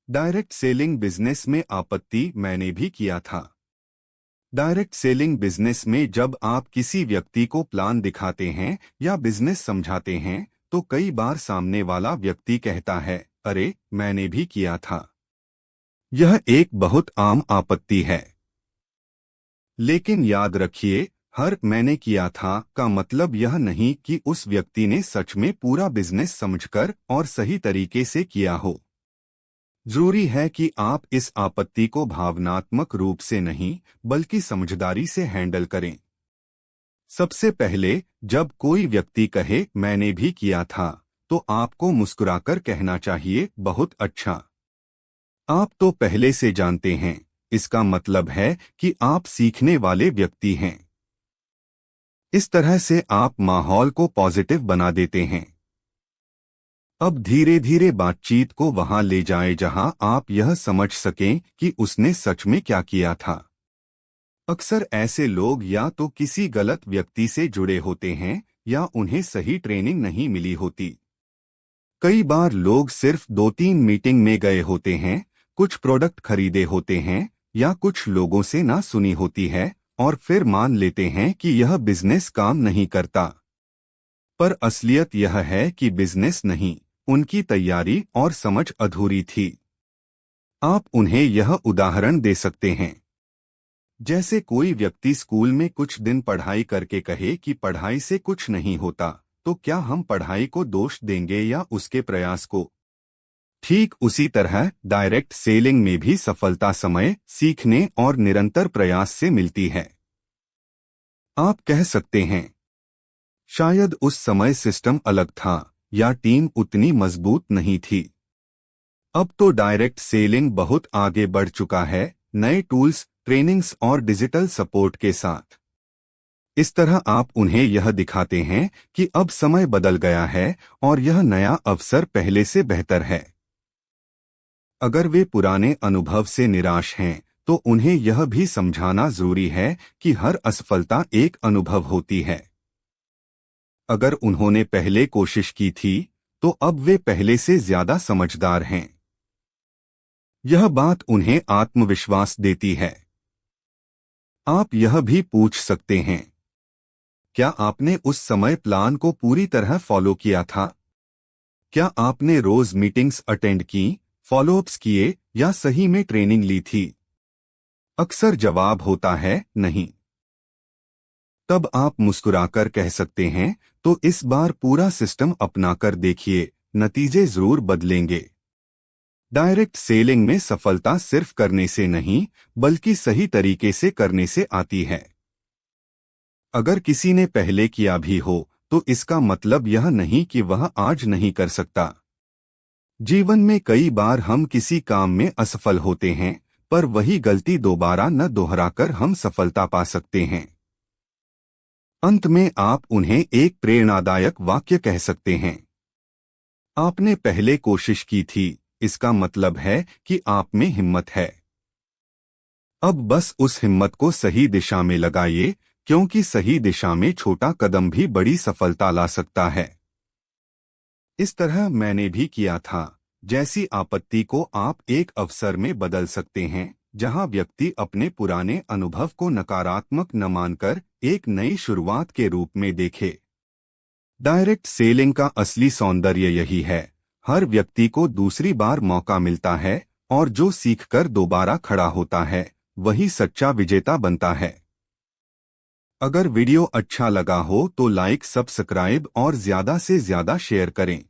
Direct selling business में आपत्ति मैंने भी किया था। डायरेक्ट सेलिंग बिजनेस में जब आप किसी व्यक्ति को प्लान दिखाते हैं या बिजनेस समझाते हैं तो कई बार सामने वाला व्यक्ति कहता है, अरे मैंने भी किया था। यह एक बहुत आम आपत्ति है। लेकिन याद रखिए, हर मैंने किया था का मतलब यह नहीं कि उस व्यक्ति ने सच में पूरा बिजनेस समझकर और सही तरीके से किया हो। जरूरी है कि आप इस आपत्ति को भावनात्मक रूप से नहीं बल्कि समझदारी से हैंडल करें। सबसे पहले, जब कोई व्यक्ति कहे मैंने भी किया था, तो आपको मुस्कुराकर कहना चाहिए, बहुत अच्छा। आप तो पहले से जानते हैं, इसका मतलब है कि आप सीखने वाले व्यक्ति हैं। इस तरह से आप माहौल को पॉजिटिव बना देते हैं। अब धीरे धीरे बातचीत को वहां ले जाएं जहां आप यह समझ सकें कि उसने सच में क्या किया था। अक्सर ऐसे लोग या तो किसी गलत व्यक्ति से जुड़े होते हैं या उन्हें सही ट्रेनिंग नहीं मिली होती। कई बार लोग सिर्फ 2-3 मीटिंग में गए होते हैं, कुछ प्रोडक्ट खरीदे होते हैं या कुछ लोगों से ना सुनी होती है और फिर मान लेते हैं कि यह बिजनेस काम नहीं करता। पर असलियत यह है कि बिजनेस नहीं, उनकी तैयारी और समझ अधूरी थी। आप उन्हें यह उदाहरण दे सकते हैं। जैसे कोई व्यक्ति स्कूल में कुछ दिन पढ़ाई करके कहे कि पढ़ाई से कुछ नहीं होता, तो क्या हम पढ़ाई को दोष देंगे या उसके प्रयास को? ठीक उसी तरह डायरेक्ट सेलिंग में भी सफलता समय, सीखने और निरंतर प्रयास से मिलती है। आप कह सकते हैं, शायद उस समय सिस्टम अलग था या टीम उतनी मजबूत नहीं थी। अब तो डायरेक्ट सेलिंग बहुत आगे बढ़ चुका है, नए टूल्स, ट्रेनिंग्स और डिजिटल सपोर्ट के साथ। इस तरह आप उन्हें यह दिखाते हैं कि अब समय बदल गया है और यह नया अवसर पहले से बेहतर है। अगर वे पुराने अनुभव से निराश हैं, तो उन्हें यह भी समझाना जरूरी है कि हर असफलता एक अनुभव होती है। अगर उन्होंने पहले कोशिश की थी, तो अब वे पहले से ज्यादा समझदार हैं। यह बात उन्हें आत्मविश्वास देती है। आप यह भी पूछ सकते हैं, क्या आपने उस समय प्लान को पूरी तरह फॉलो किया था? क्या आपने रोज मीटिंग्स अटेंड की, फॉलोअप्स किए या सही में ट्रेनिंग ली थी? अक्सर जवाब होता है, नहीं। तब आप मुस्कुराकर कह सकते हैं, तो इस बार पूरा सिस्टम अपनाकर देखिए, नतीजे जरूर बदलेंगे। डायरेक्ट सेलिंग में सफलता सिर्फ करने से नहीं, बल्कि सही तरीके से करने से आती है। अगर किसी ने पहले किया भी हो, तो इसका मतलब यह नहीं कि वह आज नहीं कर सकता। जीवन में कई बार हम किसी काम में असफल होते हैं, पर वही गलती दोबारा न दोहराकर हम सफलता पा सकते हैं। अंत में आप उन्हें एक प्रेरणादायक वाक्य कह सकते हैं, आपने पहले कोशिश की थी, इसका मतलब है कि आप में हिम्मत है। अब बस उस हिम्मत को सही दिशा में लगाइए, क्योंकि सही दिशा में छोटा कदम भी बड़ी सफलता ला सकता है। इस तरह मैंने भी किया था जैसी आपत्ति को आप एक अवसर में बदल सकते हैं, जहां व्यक्ति अपने पुराने अनुभव को नकारात्मक न मानकर एक नई शुरुआत के रूप में देखे। डायरेक्ट सेलिंग का असली सौंदर्य यही है, हर व्यक्ति को दूसरी बार मौका मिलता है और जो सीखकर दोबारा खड़ा होता है, वही सच्चा विजेता बनता है। अगर वीडियो अच्छा लगा हो तो लाइक, सब्सक्राइब और ज्यादा से ज्यादा शेयर करें।